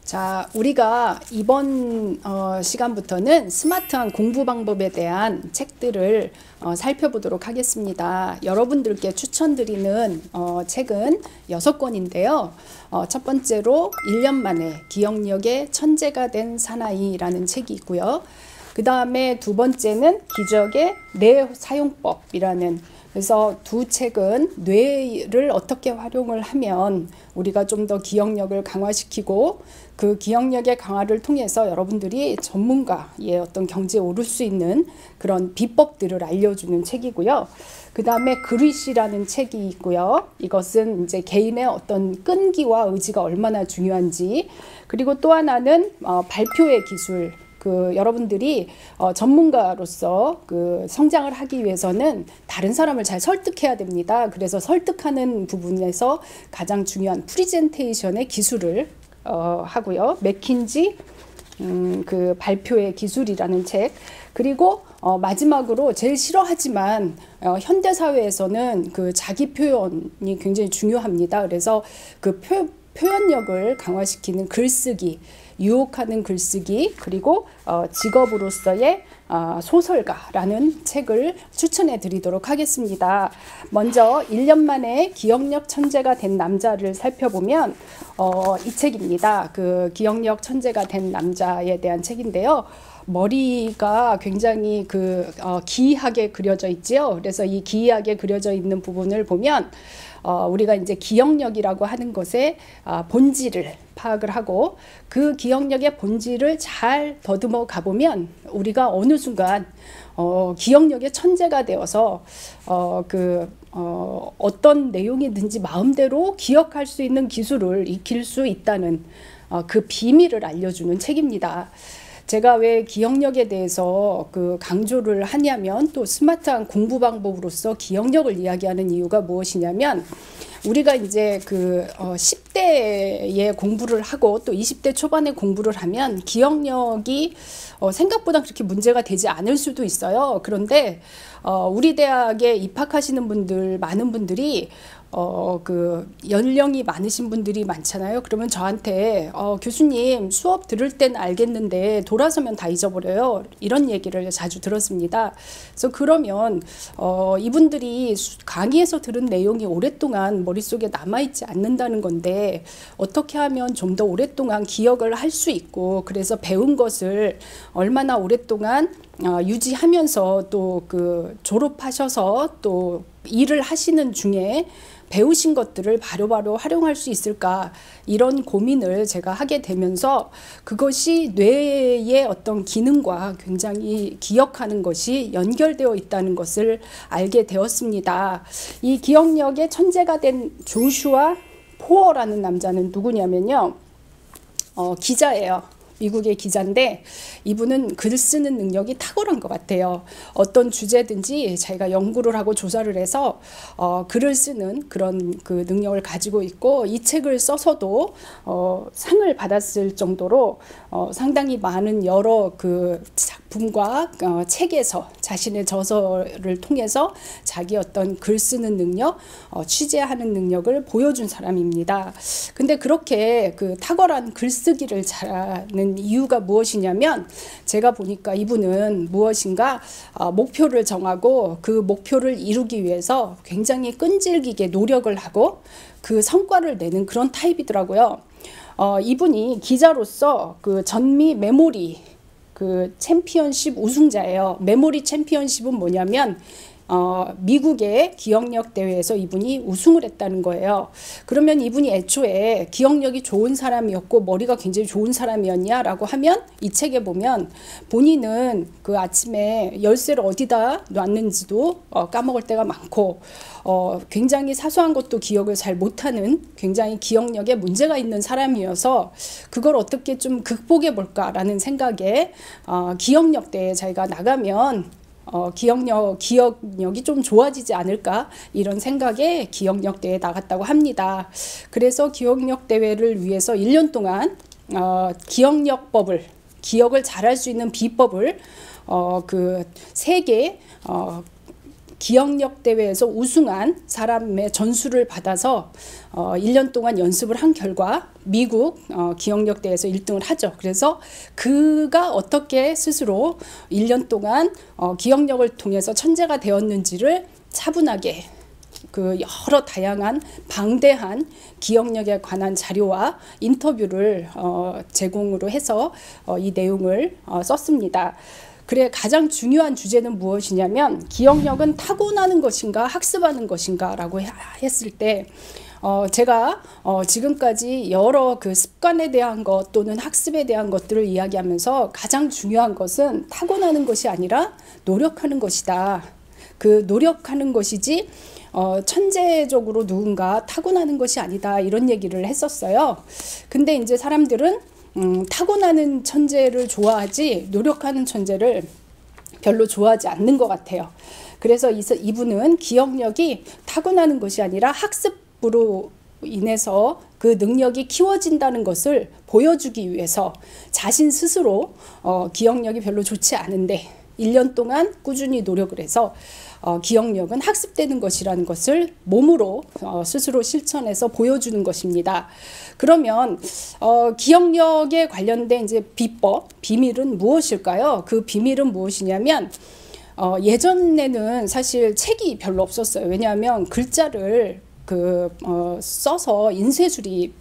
자, 우리가 이번 시간부터는 스마트한 공부 방법에 대한 책들을 살펴보도록 하겠습니다. 여러분들께 추천드리는 책은 6권인데요. 첫 번째로 1년 만에 기억력의 천재가 된 사나이라는 책이 있고요. 그 다음에 두 번째는 기적의 뇌 사용법이라는, 그래서 두 책은 뇌를 어떻게 활용을 하면 우리가 좀 더 기억력을 강화시키고 그 기억력의 강화를 통해서 여러분들이 전문가의 어떤 경지에 오를 수 있는 그런 비법들을 알려주는 책이고요. 그 다음에 그릿이라는 책이 있고요. 이것은 이제 개인의 어떤 끈기와 의지가 얼마나 중요한지, 그리고 또 하나는 발표의 기술. 여러분들이 전문가로서 성장을 하기 위해서는 다른 사람을 잘 설득해야 됩니다. 그래서 설득하는 부분에서 가장 중요한 프리젠테이션의 기술을 하고요. 맥킨지 발표의 기술이라는 책. 그리고 마지막으로 제일 싫어하지만 현대 사회에서는 자기 표현이 굉장히 중요합니다. 그래서 표현력을 강화시키는 글쓰기, 유혹하는 글쓰기, 그리고 직업으로서의 소설가라는 책을 추천해 드리도록 하겠습니다. 먼저 1년 만에 기억력 천재가 된 남자를 살펴보면 이 책입니다. 기억력 천재가 된 남자에 대한 책인데요. 머리가 굉장히 기이하게 그려져 있지요. 그래서 이 기이하게 그려져 있는 부분을 보면 우리가 이제 기억력이라고 하는 것의 본질을 파악을 하고, 그 기억력의 본질을 잘 더듬어 가보면 우리가 어느 순간 기억력의 천재가 되어서 어떤 내용이든지 마음대로 기억할 수 있는 기술을 익힐 수 있다는 그 비밀을 알려주는 책입니다. 제가 왜 기억력에 대해서 강조를 하냐면, 또 스마트한 공부 방법으로서 기억력을 이야기하는 이유가 무엇이냐면, 우리가 이제 10대에 공부를 하고 또 20대 초반에 공부를 하면 기억력이 생각보다 그렇게 문제가 되지 않을 수도 있어요. 그런데 우리 대학에 입학하시는 분들, 많은 분들이 연령이 많으신 분들이 많잖아요. 그러면 저한테 교수님, 수업 들을 땐 알겠는데 돌아서면 다 잊어버려요, 이런 얘기를 자주 들었습니다. 그래서 그러면 이분들이 강의에서 들은 내용이 오랫동안 머릿속에 남아있지 않는다는 건데, 어떻게 하면 좀 더 오랫동안 기억을 할 수 있고, 그래서 배운 것을 얼마나 오랫동안 유지하면서 또 졸업하셔서 또 일을 하시는 중에 배우신 것들을 바로바로 활용할 수 있을까, 이런 고민을 제가 하게 되면서 그것이 뇌의 어떤 기능과 굉장히 기억하는 것이 연결되어 있다는 것을 알게 되었습니다. 이 기억력의 천재가 된 조슈아 포어라는 남자는 누구냐면요, 기자예요. 미국의 기자인데, 이분은 글 쓰는 능력이 탁월한 것 같아요. 어떤 주제든지 자기가 연구를 하고 조사를 해서 글을 쓰는 그런 능력을 가지고 있고, 이 책을 써서도 상을 받았을 정도로 상당히 많은 여러 작품과 책에서 자신의 저서를 통해서 자기 어떤 글 쓰는 능력, 취재하는 능력을 보여준 사람입니다. 근데 그렇게 탁월한 글쓰기를 잘하는 이유가 무엇이냐면, 제가 보니까 이분은 무엇인가 목표를 정하고 그 목표를 이루기 위해서 굉장히 끈질기게 노력을 하고 그 성과를 내는 그런 타입이더라고요. 이분이 기자로서 전미 메모리 챔피언십 우승자예요. 메모리 챔피언십은 뭐냐면 미국의 기억력 대회에서 이분이 우승을 했다는 거예요. 그러면 이분이 애초에 기억력이 좋은 사람이었고 머리가 굉장히 좋은 사람이었냐라고 하면, 이 책에 보면 본인은 아침에 열쇠를 어디다 놨는지도 까먹을 때가 많고, 굉장히 사소한 것도 기억을 잘 못하는 굉장히 기억력에 문제가 있는 사람이어서 그걸 어떻게 좀 극복해 볼까라는 생각에 기억력 대회에 자기가 나가면 기억력이 좀 좋아지지 않을까, 이런 생각에 기억력 대회에 나갔다고 합니다. 그래서 기억력 대회를 위해서 1년 동안 기억을 잘할 수 있는 비법을 3개 기억력 대회에서 우승한 사람의 전수를 받아서 1년 동안 연습을 한 결과 미국 기억력 대회에서 1등을 하죠. 그래서 그가 어떻게 스스로 1년 동안 기억력을 통해서 천재가 되었는지를 차분하게 그 여러 다양한 방대한 기억력에 관한 자료와 인터뷰를 제공으로 해서 이 내용을 썼습니다. 그래 가장 중요한 주제는 무엇이냐면 기억력은 타고나는 것인가 학습하는 것인가 라고 했을 때 제가 지금까지 여러 그 습관에 대한 것 또는 학습에 대한 것들을 이야기하면서 가장 중요한 것은 타고나는 것이 아니라 노력하는 것이다. 그 노력하는 것이지 천재적으로 누군가 타고나는 것이 아니다 이런 얘기를 했었어요. 근데 이제 사람들은 타고나는 천재를 좋아하지 노력하는 천재를 별로 좋아하지 않는 것 같아요. 그래서 이분은 기억력이 타고나는 것이 아니라 학습으로 인해서 그 능력이 키워진다는 것을 보여주기 위해서 자신 스스로 기억력이 별로 좋지 않은데 1년 동안 꾸준히 노력을 해서 기억력은 학습되는 것이라는 것을 몸으로 스스로 실천해서 보여주는 것입니다. 그러면 기억력에 관련된 이제 비법, 비밀은 무엇일까요? 그 비밀은 무엇이냐면 예전에는 사실 책이 별로 없었어요. 왜냐하면 글자를 써서 인쇄술이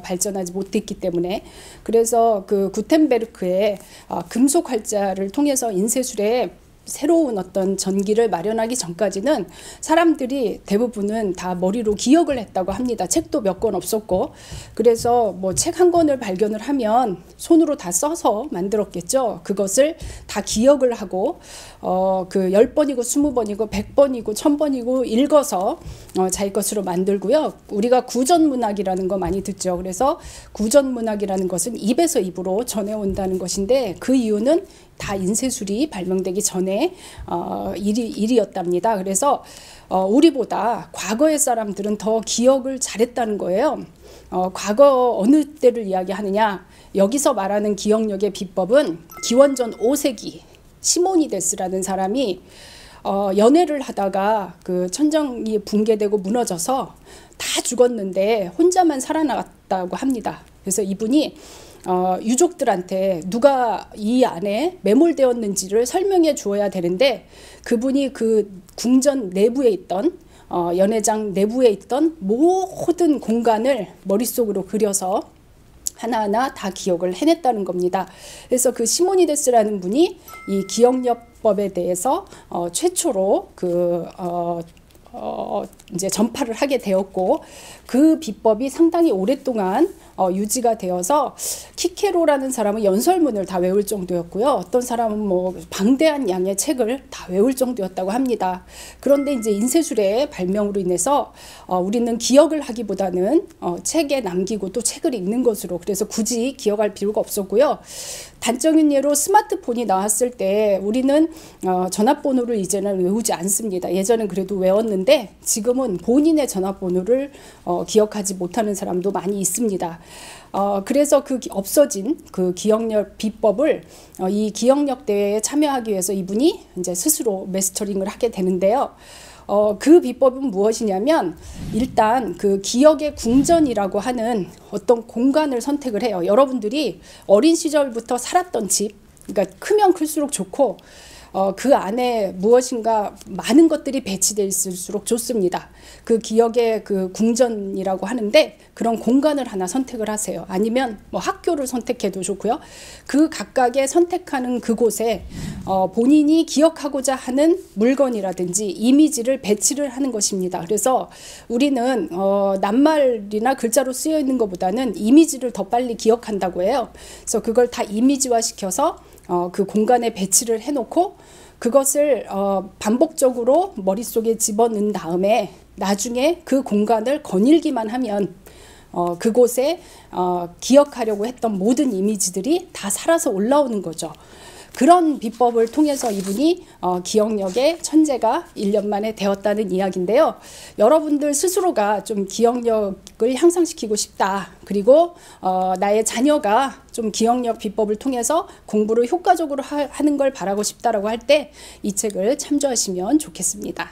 발전하지 못했기 때문에. 그래서 그 구텐베르크의 금속 활자를 통해서 인쇄술에 새로운 어떤 전기를 마련하기 전까지는 사람들이 대부분은 다 머리로 기억을 했다고 합니다. 책도 몇 권 없었고. 그래서 뭐 책 한 권을 발견을 하면 손으로 다 써서 만들었겠죠. 그것을 다 기억을 하고 그 10번이고 20번이고 100번이고 1000번이고 읽어서 자기 것으로 만들고요. 우리가 구전문학이라는 거 많이 듣죠. 그래서 구전문학이라는 것은 입에서 입으로 전해온다는 것인데 그 이유는 다 인쇄술이 발명되기 전에 일이었답니다. 그래서 우리보다 과거의 사람들은 더 기억을 잘했다는 거예요. 과거 어느 때를 이야기하느냐? 여기서 말하는 기억력의 비법은 기원전 5세기 시모니데스라는 사람이 연애를 하다가 그 천정이 붕괴되고 무너져서 다 죽었는데 혼자만 살아났다고 합니다. 그래서 이분이 유족들한테 누가 이 안에 매몰되었는지를 설명해 주어야 되는데 그분이 그 궁전 내부에 있던 연회장 내부에 있던 모든 공간을 머릿속으로 그려서 하나하나 다 기억을 해냈다는 겁니다. 그래서 그 시모니데스라는 분이 이 기억력법에 대해서 최초로 이제 전파를 하게 되었고 그 비법이 상당히 오랫동안 유지가 되어서 키케로라는 사람은 연설문을 다 외울 정도였고요. 어떤 사람은 뭐 방대한 양의 책을 다 외울 정도였다고 합니다. 그런데 이제 인쇄술의 발명으로 인해서 우리는 기억을 하기보다는 책에 남기고 또 책을 읽는 것으로 그래서 굳이 기억할 필요가 없었고요. 단적인 예로 스마트폰이 나왔을 때 우리는 전화번호를 이제는 외우지 않습니다. 예전엔 그래도 외웠는데 지금은 본인의 전화번호를 기억하지 못하는 사람도 많이 있습니다. 그래서 그 없어진 그 기억력 비법을 이 기억력 대회에 참여하기 위해서 이분이 이제 스스로 마스터링을 하게 되는데요. 그 비법은 무엇이냐면 일단 그 기억의 궁전이라고 하는 어떤 공간을 선택을 해요. 여러분들이 어린 시절부터 살았던 집, 그러니까 크면 클수록 좋고 그 안에 무엇인가 많은 것들이 배치되어 있을수록 좋습니다. 그 기억의 그 궁전이라고 하는데 그런 공간을 하나 선택을 하세요. 아니면 뭐 학교를 선택해도 좋고요. 그 각각의 선택하는 그곳에 본인이 기억하고자 하는 물건이라든지 이미지를 배치를 하는 것입니다. 그래서 우리는 낱말이나 글자로 쓰여 있는 것보다는 이미지를 더 빨리 기억한다고 해요. 그래서 그걸 다 이미지화 시켜서 그 공간에 배치를 해놓고 그것을 반복적으로 머릿속에 집어넣은 다음에 나중에 그 공간을 거닐기만 하면 그곳에 기억하려고 했던 모든 이미지들이 다 살아서 올라오는 거죠. 그런 비법을 통해서 이분이 기억력의 천재가 1년 만에 되었다는 이야기인데요. 여러분들 스스로가 좀 기억력을 향상시키고 싶다. 그리고 나의 자녀가 좀 기억력 비법을 통해서 공부를 효과적으로 하는 걸 바라고 싶다라고 할 때 이 책을 참조하시면 좋겠습니다.